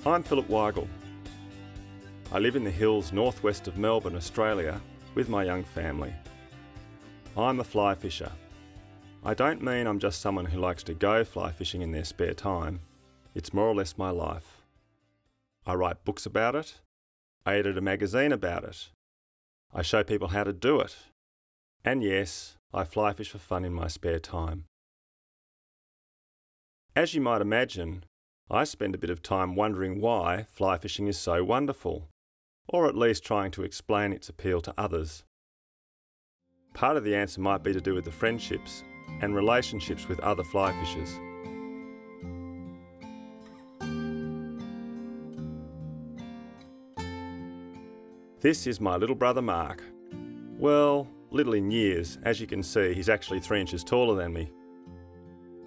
I'm Philip Weigel. I live in the hills northwest of Melbourne, Australia, with my young family. I'm a fly fisher. I don't mean I'm just someone who likes to go fly fishing in their spare time. It's more or less my life. I write books about it. I edit a magazine about it. I show people how to do it. And yes, I fly fish for fun in my spare time. As you might imagine, I spend a bit of time wondering why fly fishing is so wonderful, or at least trying to explain its appeal to others. Part of the answer might be to do with the friendships and relationships with other fly fishers. This is my little brother Mark. Well, little in years. As you can see, he's actually 3 inches taller than me.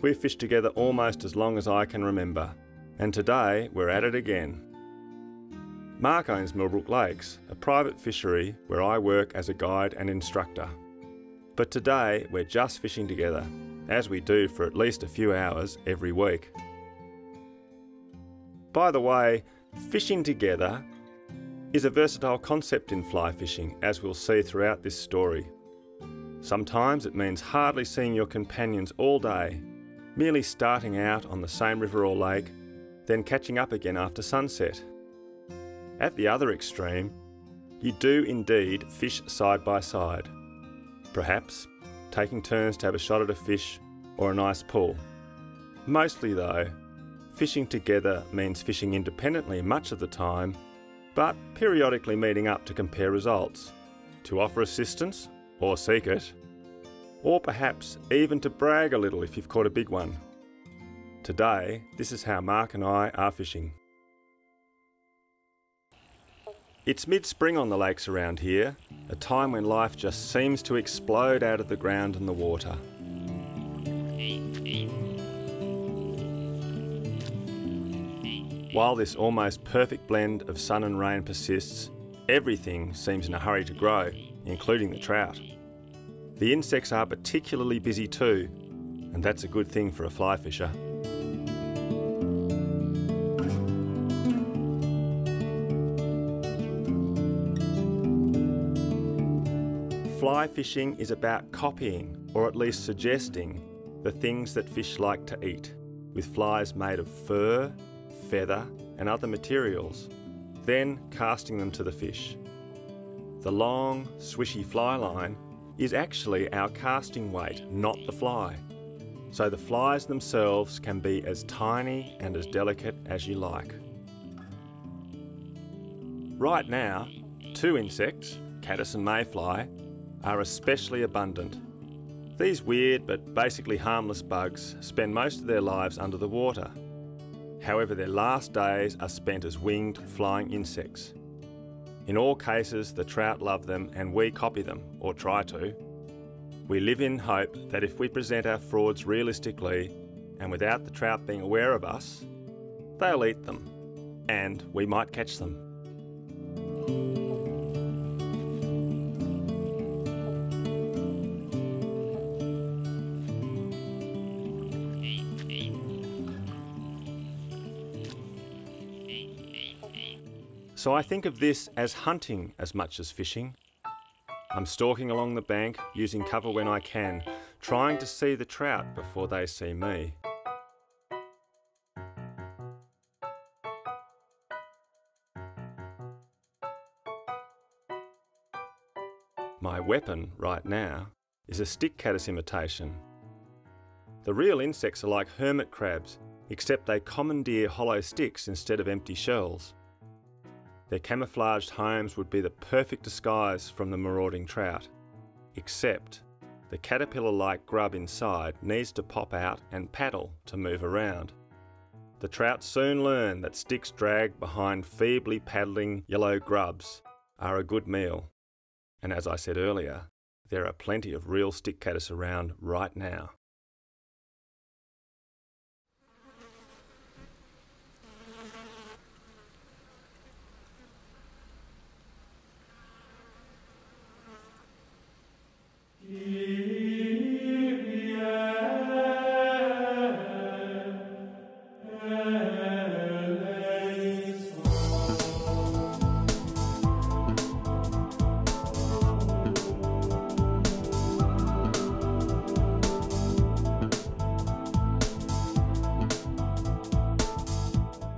We've fished together almost as long as I can remember, and today we're at it again. Mark owns Millbrook Lakes, a private fishery where I work as a guide and instructor. But today we're just fishing together, as we do for at least a few hours every week. By the way, fishing together is a versatile concept in fly fishing, as we'll see throughout this story. Sometimes it means hardly seeing your companions all day, merely starting out on the same river or lake, then catching up again after sunset. At the other extreme, you do indeed fish side by side, perhaps taking turns to have a shot at a fish or a nice pull. Mostly though, fishing together means fishing independently much of the time, but periodically meeting up to compare results, to offer assistance or seek it, or perhaps even to brag a little if you've caught a big one. Today, this is how Mark and I are fishing. It's mid-spring on the lakes around here, a time when life just seems to explode out of the ground and the water. While this almost perfect blend of sun and rain persists, everything seems in a hurry to grow, including the trout. The insects are particularly busy too, and that's a good thing for a fly fisher. Fly fishing is about copying, or at least suggesting, the things that fish like to eat, with flies made of fur, feather and other materials, then casting them to the fish. The long, swishy fly line is actually our casting weight, not the fly. So the flies themselves can be as tiny and as delicate as you like. Right now, 2 insects, caddis and mayfly, are especially abundant. These weird but basically harmless bugs spend most of their lives under the water. However, their last days are spent as winged flying insects. In all cases, the trout love them and we copy them, or try to. We live in hope that if we present our frauds realistically and without the trout being aware of us, they'll eat them, and we might catch them. So I think of this as hunting as much as fishing. I'm stalking along the bank, using cover when I can, trying to see the trout before they see me. My weapon right now is a stick caddis imitation. The real insects are like hermit crabs, except they commandeer hollow sticks instead of empty shells. Their camouflaged homes would be the perfect disguise from the marauding trout, except the caterpillar-like grub inside needs to pop out and paddle to move around. The trout soon learn that sticks dragged behind feebly paddling yellow grubs are a good meal. And as I said earlier, there are plenty of real stick caddis around right now.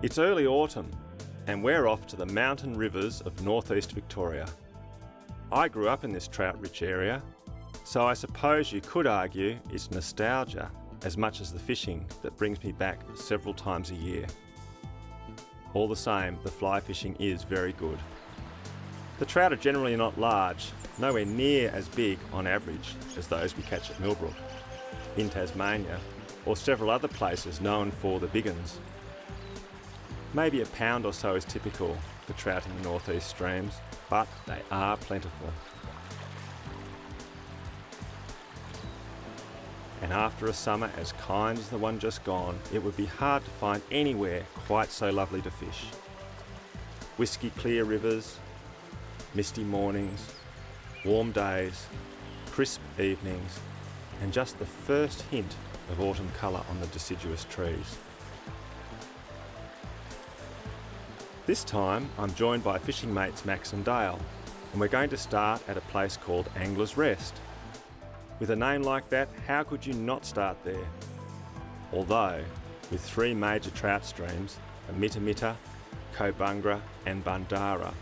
It's early autumn and we're off to the mountain rivers of northeast Victoria. I grew up in this trout-rich area, so I suppose you could argue it's nostalgia as much as the fishing that brings me back several times a year. All the same, the fly fishing is very good. The trout are generally not large, nowhere near as big on average as those we catch at Millbrook, in Tasmania, or several other places known for the big uns. Maybe a pound or so is typical for trout in the northeast streams, but they are plentiful. And after a summer as kind as the one just gone, it would be hard to find anywhere quite so lovely to fish. Whisky clear rivers, misty mornings, warm days, crisp evenings, and just the first hint of autumn colour on the deciduous trees. This time I'm joined by fishing mates Max and Dale, and we're going to start at a place called Angler's Rest. With a name like that, how could you not start there? Although, with three major trout streams, the Mitta, Cobungra and Bundara,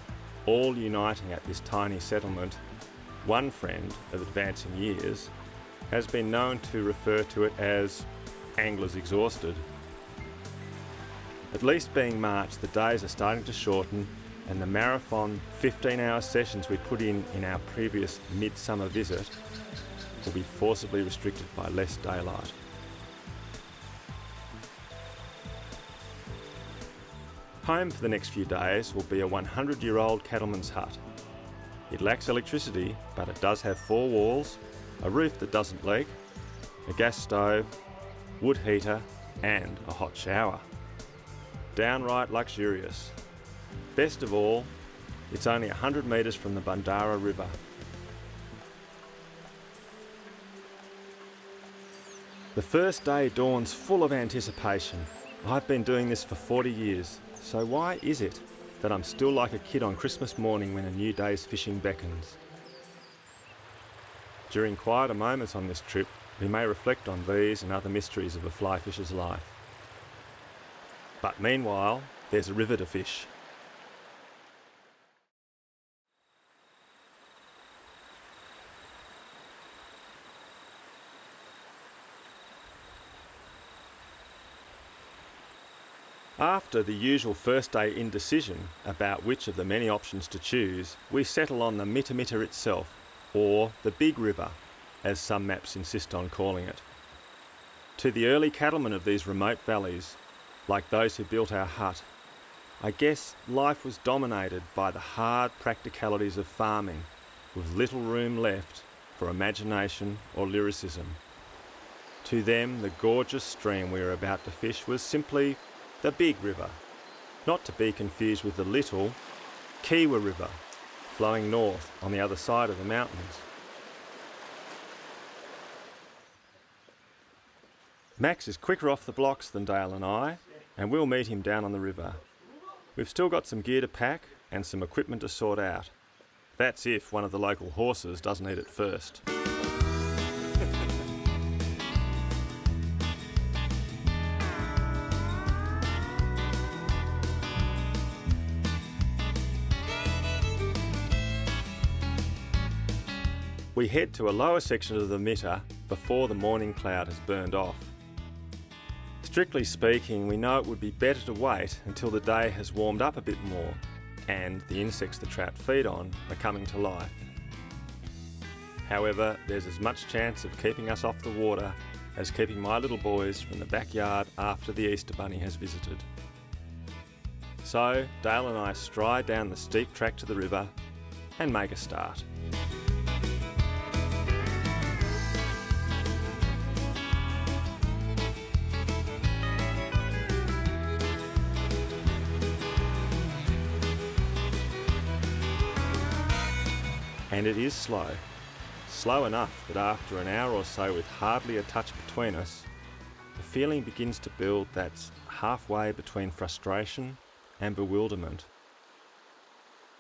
all uniting at this tiny settlement, one friend of advancing years has been known to refer to it as Angler's Exhausted. At least being March, the days are starting to shorten and the marathon 15-hour sessions we put in our previous midsummer visit will be forcibly restricted by less daylight. Home for the next few days will be a 100-year-old cattleman's hut. It lacks electricity, but it does have 4 walls, a roof that doesn't leak, a gas stove, wood heater and a hot shower. Downright luxurious. Best of all, it's only 100 metres from the Bundara River. The first day dawns full of anticipation. I've been doing this for 40 years, so why is it that I'm still like a kid on Christmas morning when a new day's fishing beckons? During quieter moments on this trip, we may reflect on these and other mysteries of a fly fisher's life. But meanwhile, there's a river to fish. After the usual first day indecision about which of the many options to choose, we settle on the Mitta itself, or the Big River, as some maps insist on calling it. To the early cattlemen of these remote valleys, like those who built our hut, I guess life was dominated by the hard practicalities of farming, with little room left for imagination or lyricism. To them, the gorgeous stream we were about to fish was simply the Big River, not to be confused with the little Kiewa River, flowing north on the other side of the mountains. Max is quicker off the blocks than Dale and I, and we'll meet him down on the river. We've still got some gear to pack and some equipment to sort out. That's if one of the local horses doesn't eat it first. We head to a lower section of the Mitter before the morning cloud has burned off. Strictly speaking, we know it would be better to wait until the day has warmed up a bit more and the insects the trout feed on are coming to life. However, there's as much chance of keeping us off the water as keeping my little boys from the backyard after the Easter Bunny has visited. So Dale and I stride down the steep track to the river and make a start. And it is slow. Slow enough that after an hour or so with hardly a touch between us, the feeling begins to build that's halfway between frustration and bewilderment.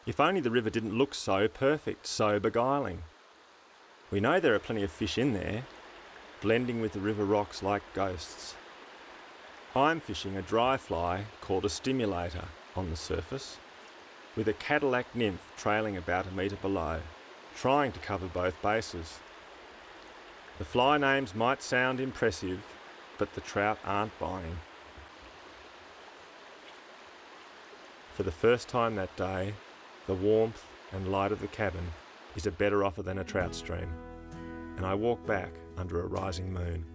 If only the river didn't look so perfect, so beguiling. We know there are plenty of fish in there, blending with the river rocks like ghosts. I'm fishing a dry fly called a stimulator on the surface, with a Cadillac nymph trailing about a metre below, trying to cover both bases. The fly names might sound impressive, but the trout aren't buying. For the first time that day, the warmth and light of the cabin is a better offer than a trout stream, and I walk back under a rising moon.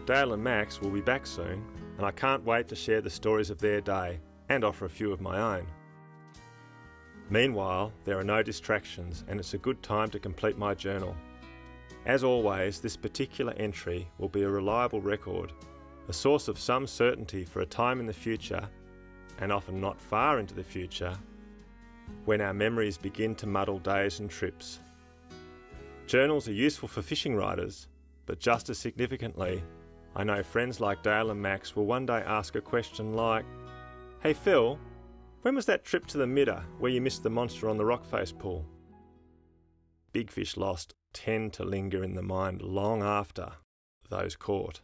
Dale and Max will be back soon, and I can't wait to share the stories of their day and offer a few of my own. Meanwhile, there are no distractions and it's a good time to complete my journal. As always, this particular entry will be a reliable record, a source of some certainty for a time in the future, and often not far into the future, when our memories begin to muddle days and trips. Journals are useful for fishing writers, but just as significantly, I know friends like Dale and Max will one day ask a question like, "Hey Phil, when was that trip to the Mitter where you missed the monster on the rock face pool?" Big fish lost tend to linger in the mind long after those caught.